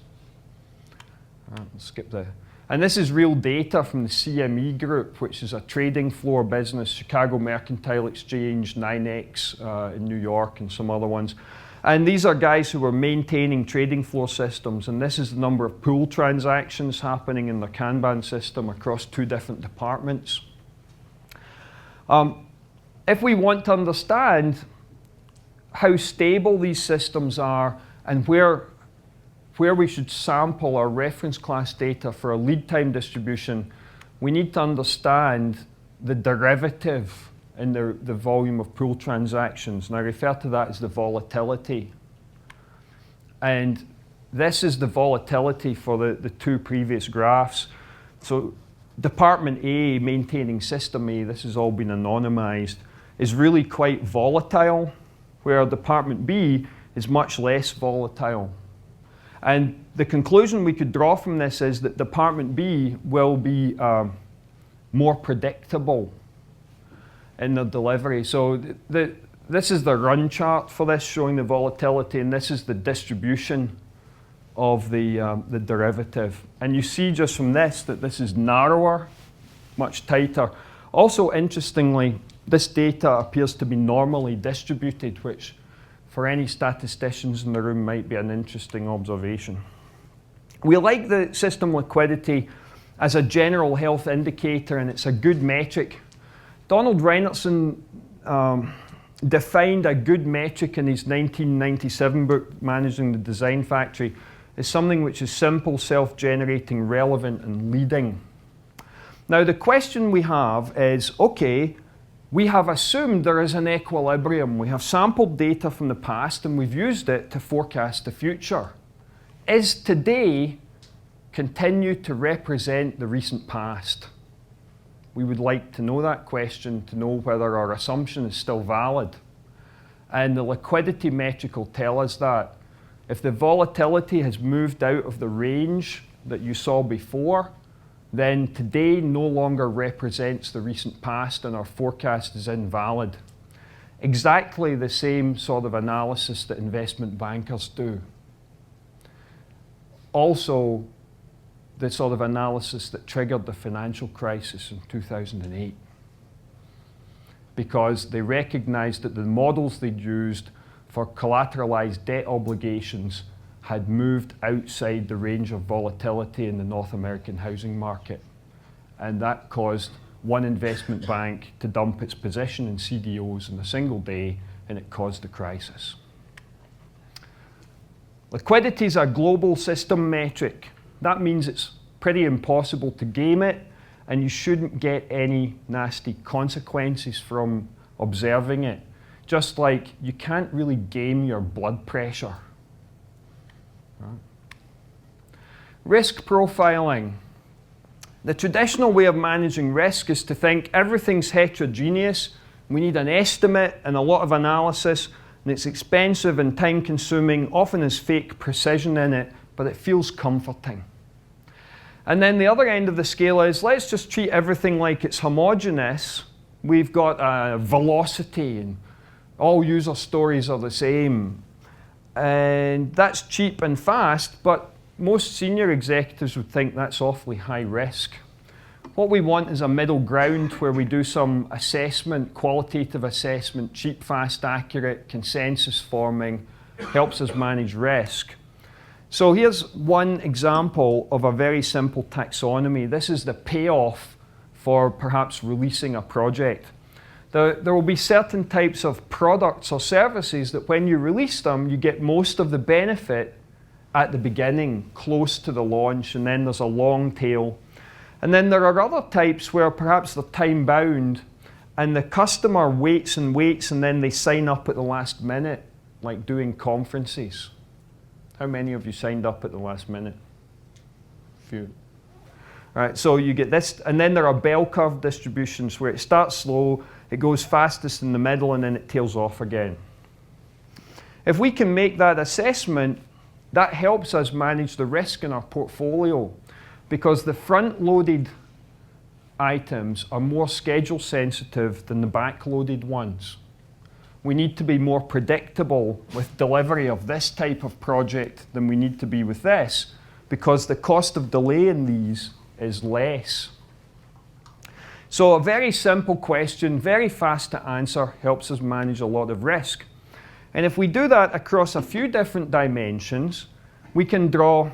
Let's skip the. And this is real data from the CME Group, which is a trading floor business, Chicago Mercantile Exchange, 9X in New York, and some other ones. And these are guys who were maintaining trading floor systems, and this is the number of pool transactions happening in the Kanban system across 2 different departments. If we want to understand how stable these systems are and where we should sample our reference class data for a lead time distribution, we need to understand the derivative in the volume of pool transactions. And I refer to that as the volatility. And this is the volatility for the 2 previous graphs. So Department A, maintaining System A, this has all been anonymized, is really quite volatile, where Department B is much less volatile. And the conclusion we could draw from this is that Department B will be more predictable in the delivery. So this is the run chart for this, showing the volatility, and this is the distribution of the derivative. And you see just from this that this is narrower, much tighter. Also, interestingly, this data appears to be normally distributed, which for any statisticians in the room might be an interesting observation. We like the system liquidity as a general health indicator, and it's a good metric. Donald Reinertsen defined a good metric in his 1997 book, Managing the Design Factory, as something which is simple, self-generating, relevant, and leading. Now, the question we have is, okay, we have assumed there is an equilibrium. We have sampled data from the past and we've used it to forecast the future. Is today continue to represent the recent past? We would like to know that question to know whether our assumption is still valid. And the liquidity metric will tell us that. If the volatility has moved out of the range that you saw before, then today no longer represents the recent past and our forecast is invalid. Exactly the same sort of analysis that investment bankers do. Also, the sort of analysis that triggered the financial crisis in 2008. Because they recognized that the models they'd used for collateralized debt obligations had moved outside the range of volatility in the North American housing market. And that caused one investment bank to dump its position in CDOs in a single day, and it caused the crisis. Liquidity is a global system metric. That means it's pretty impossible to game it, and you shouldn't get any nasty consequences from observing it. Just like you can't really game your blood pressure. Risk profiling. The traditional way of managing risk is to think everything's heterogeneous We need an estimate and a lot of analysis, and it's expensive and time consuming, often has fake precision in it, but it feels comforting. And then the other end of the scale is, let's just treat everything like it's homogeneous. We've got a velocity and all user stories are the same. And that's cheap and fast, but most senior executives would think that's awfully high risk. What we want is a middle ground where we do some assessment, qualitative assessment, cheap, fast, accurate, consensus forming, helps us manage risk. So here's one example of a very simple taxonomy. This is the payoff for perhaps releasing a project. There will be certain types of products or services that when you release them, you get most of the benefit at the beginning, close to the launch, and then there's a long tail. And then there are other types where perhaps they're time bound and the customer waits and waits and then they sign up at the last minute, like doing conferences. How many of you signed up at the last minute? A few. All right, so you get this, and then there are bell curve distributions where it starts slow, it goes fastest in the middle, and then it tails off again. If we can make that assessment, that helps us manage the risk in our portfolio, because the front-loaded items are more schedule sensitive than the back-loaded ones. We need to be more predictable with delivery of this type of project than we need to be with this, because the cost of delay in these is less. So a very simple question, very fast to answer, helps us manage a lot of risk. And if we do that across a few different dimensions, we can draw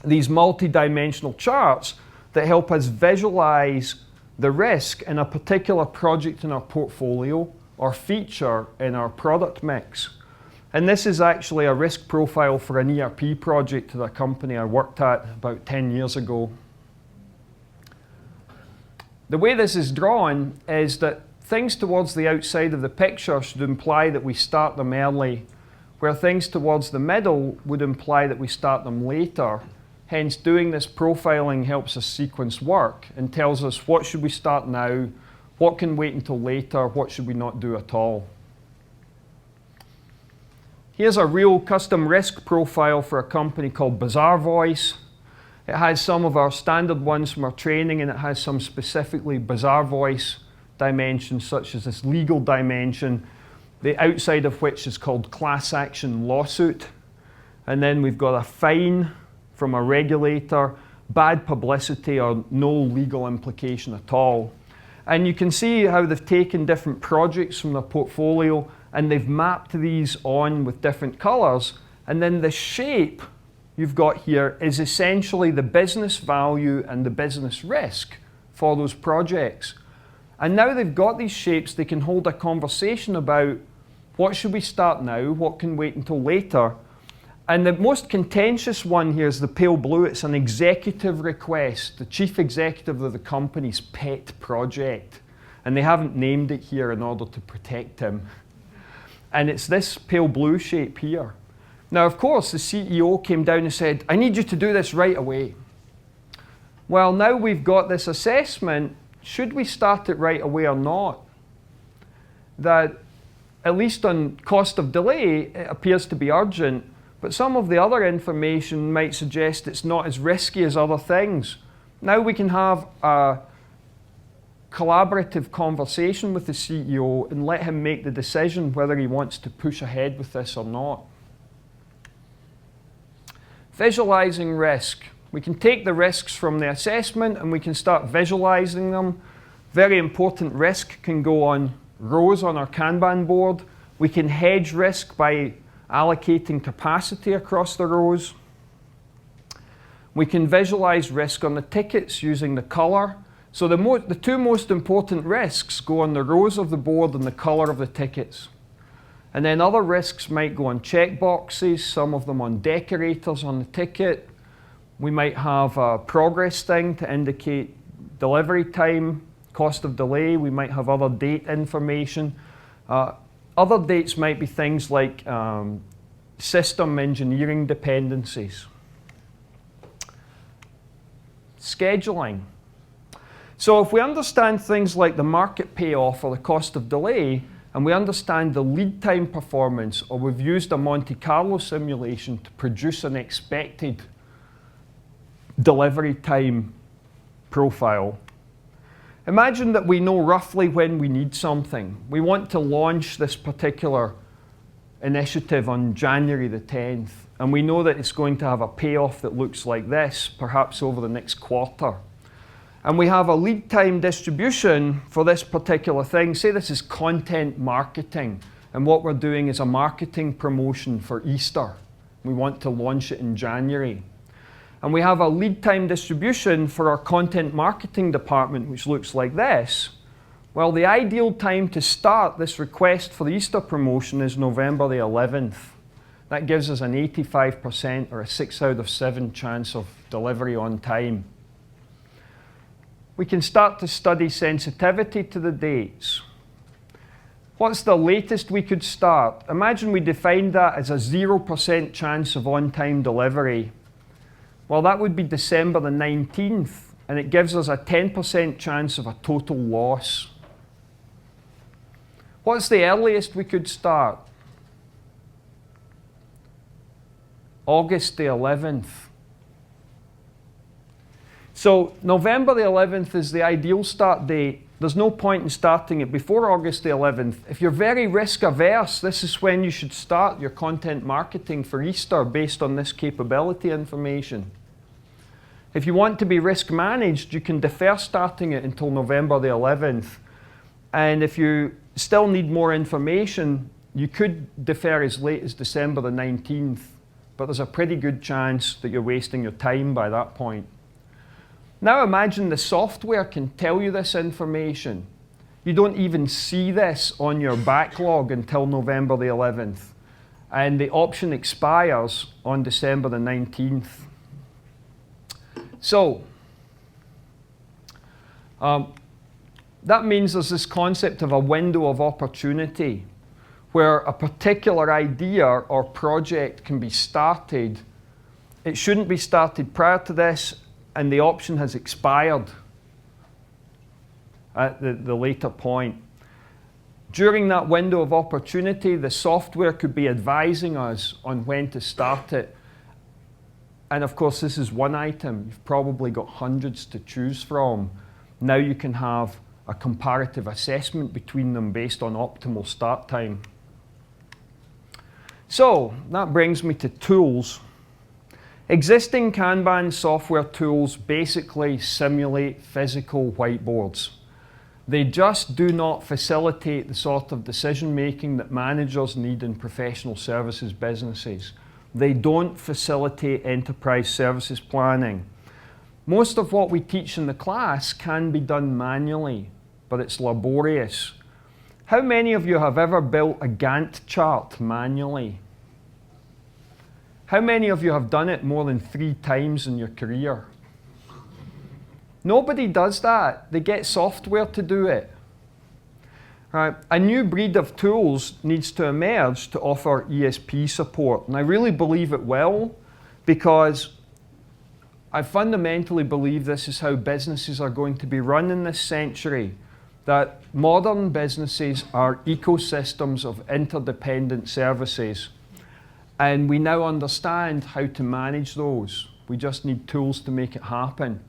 these multi-dimensional charts that help us visualize the risk in a particular project in our portfolio or feature in our product mix. And this is actually a risk profile for an ERP project at a company I worked at about 10 years ago. The way this is drawn is that things towards the outside of the picture should imply that we start them early, where things towards the middle would imply that we start them later. Hence, doing this profiling helps us sequence work and tells us what should we start now, what can wait until later, what should we not do at all. Here's a real custom risk profile for a company called Bazaar Voice. It has some of our standard ones from our training, and it has some specifically Bazaar Voice dimensions, such as this legal dimension, the outside of which is called class action lawsuit. And then we've got a fine from a regulator, bad publicity, or no legal implication at all. And you can see how they've taken different projects from their portfolio and they've mapped these on with different colors. And then the shape you've got here is essentially the business value and the business risk for those projects. And now they've got these shapes, they can hold a conversation about what should we start now, what can wait until later. And the most contentious one here is the pale blue. It's an executive request, the chief executive of the company's pet project. And they haven't named it here in order to protect him. And it's this pale blue shape here. Now, of course, the CEO came down and said, I need you to do this right away. Well, now we've got this assessment, should we start it right away or not? That, at least on cost of delay, it appears to be urgent. But some of the other information might suggest it's not as risky as other things. Now we can have a collaborative conversation with the CEO and let him make the decision whether he wants to push ahead with this or not. Visualizing risk. We can take the risks from the assessment and we can start visualizing them. Very important risk can go on rows on our Kanban board. We can hedge risk by allocating capacity across the rows. We can visualize risk on the tickets using the color. So the two most important risks go on the rows of the board and the color of the tickets. And then other risks might go on checkboxes, some of them on decorators on the ticket. We might have a progress thing to indicate delivery time, cost of delay. We might have other date information. Other dates might be things like system engineering dependencies. Scheduling. So if we understand things like the market payoff or the cost of delay, and we understand the lead time performance, or we've used a Monte Carlo simulation to produce an expected delivery time profile, imagine that we know roughly when we need something. We want to launch this particular initiative on January the 10th, and we know that it's going to have a payoff that looks like this, perhaps over the next quarter. And we have a lead time distribution for this particular thing. Say this is content marketing, and what we're doing is a marketing promotion for Easter. We want to launch it in January. And we have a lead time distribution for our content marketing department, which looks like this. Well, the ideal time to start this request for the Easter promotion is November the 11th. That gives us an 85% or a 6 out of 7 chance of delivery on time. We can start to study sensitivity to the dates. What's the latest we could start? Imagine we defined that as a 0% chance of on-time delivery. Well, that would be December the 19th, and it gives us a 10% chance of a total loss. What's the earliest we could start? August the 11th. So November the 11th is the ideal start date. There's no point in starting it before August the 11th. If you're very risk averse, this is when you should start your content marketing for Easter based on this capability information. If you want to be risk managed, you can defer starting it until November the 11th. And if you still need more information, you could defer as late as December the 19th, but there's a pretty good chance that you're wasting your time by that point. Now imagine the software can tell you this information. You don't even see this on your backlog until November the 11th, and the option expires on December the 19th. So, that means there's this concept of a window of opportunity where a particular idea or project can be started. It shouldn't be started prior to this, and the option has expired at the later point. During that window of opportunity, the software could be advising us on when to start it. And of course, this is one item. You've probably got hundreds to choose from. Now you can have a comparative assessment between them based on optimal start time. So that brings me to tools. Existing Kanban software tools basically simulate physical whiteboards. They just do not facilitate the sort of decision making that managers need in professional services businesses. They don't facilitate enterprise services planning. Most of what we teach in the class can be done manually, but it's laborious. How many of you have ever built a Gantt chart manually? How many of you have done it more than 3 times in your career? Nobody does that. They get software to do it. Right. A new breed of tools needs to emerge to offer ESP support, and I really believe it will, because I fundamentally believe this is how businesses are going to be run in this century, that modern businesses are ecosystems of interdependent services, and we now understand how to manage those. We just need tools to make it happen.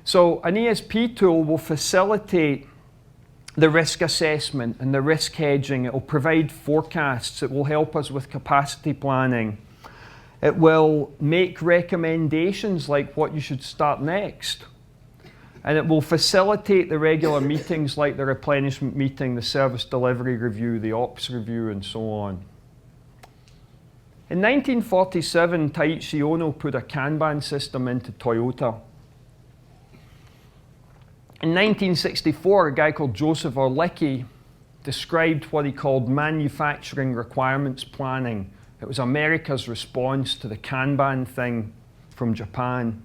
So an ESP tool will facilitate the risk assessment and the risk hedging. It will provide forecasts. It will help us with capacity planning. It will make recommendations like what you should start next. And it will facilitate the regular meetings like the replenishment meeting, the service delivery review, the ops review, and so on. In 1947, Taiichi Ono put a Kanban system into Toyota. In 1964, a guy called Joseph Orlicki described what he called manufacturing requirements planning. It was America's response to the Kanban thing from Japan.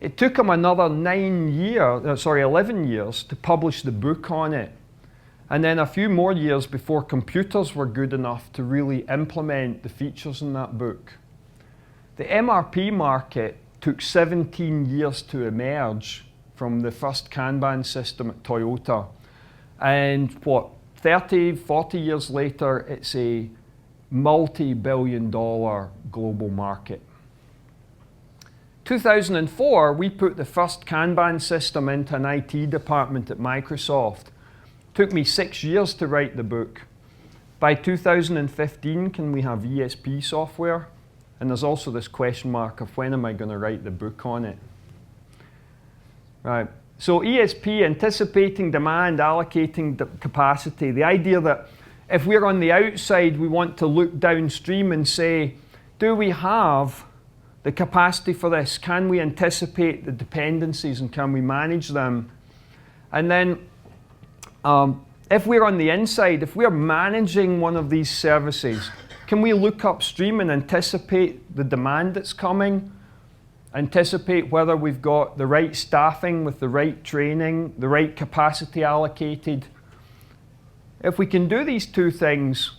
It took him another 11 years to publish the book on it. And then a few more years before computers were good enough to really implement the features in that book. The MRP market took 17 years to emerge from the first Kanban system at Toyota. And 30, 40 years later, it's a multi-billion-dollar global market. 2004, we put the first Kanban system into an IT department at Microsoft. Took me 6 years to write the book. By 2015, can we have ESP software? And there's also this question mark of when am I going to write the book on it? Right. So ESP, anticipating demand, allocating the capacity. The idea that if we're on the outside, we want to look downstream and say, do we have the capacity for this? Can we anticipate the dependencies and can we manage them? And then if we're on the inside, if we're managing one of these services, can we look upstream and anticipate the demand that's coming? Anticipate whether we've got the right staffing with the right training, the right capacity allocated. If we can do these two things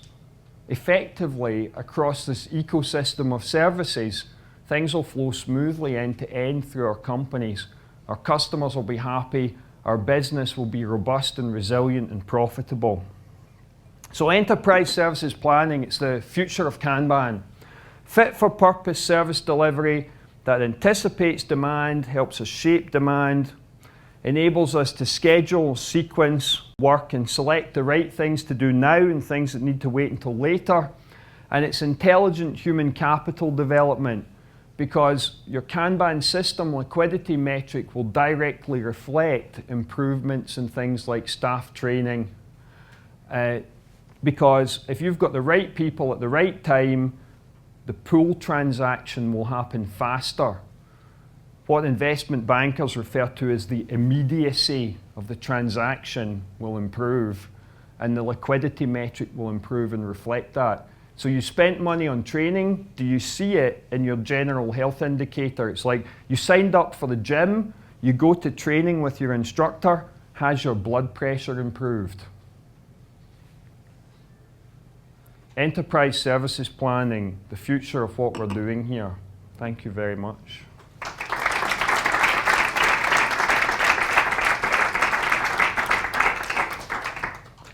effectively across this ecosystem of services, things will flow smoothly end to end through our companies. Our customers will be happy, our business will be robust and resilient and profitable. So enterprise services planning, it's the future of Kanban. Fit for purpose service delivery that anticipates demand, helps us shape demand, enables us to schedule, sequence, work, and select the right things to do now and things that need to wait until later. And it's intelligent human capital development, because your Kanban system liquidity metric will directly reflect improvements in things like staff training. Because if you've got the right people at the right time, the pool transaction will happen faster. What investment bankers refer to as the immediacy of the transaction will improve, and the liquidity metric will improve and reflect that. So you spent money on training, do you see it in your general health indicator? It's like you signed up for the gym, you go to training with your instructor, has your blood pressure improved? Enterprise services planning, the future of what we're doing here. Thank you very much.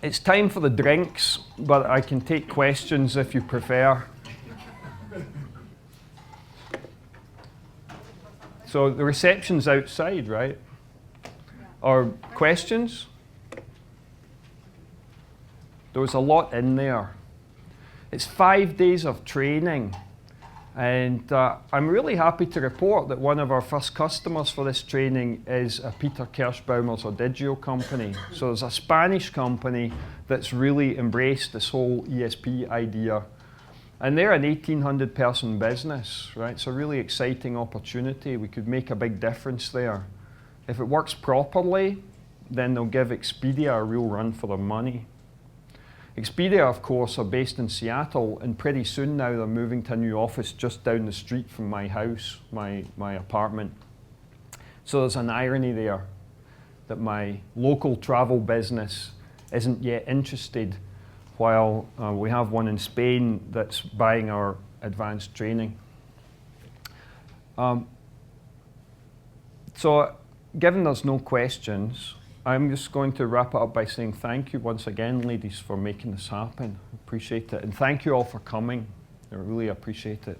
It's time for the drinks, but I can take questions if you prefer. So the reception's outside, right? Or questions? There was a lot in there. It's 5 days of training. And I'm really happy to report that one of our first customers for this training is Peter Kirschbaumer's Odigio company. So there's a Spanish company that's really embraced this whole ESP idea. And they're an 1,800 person business, right? It's a really exciting opportunity. We could make a big difference there. If it works properly, then they'll give Expedia a real run for their money. Expedia, of course, are based in Seattle, and pretty soon now they're moving to a new office just down the street from my house, my apartment. So there's an irony there that my local travel business isn't yet interested, while we have one in Spain that's buying our advanced training. So given there's no questions, I'm just going to wrap it up by saying thank you once again, ladies, for making this happen. Appreciate it. And thank you all for coming. I really appreciate it.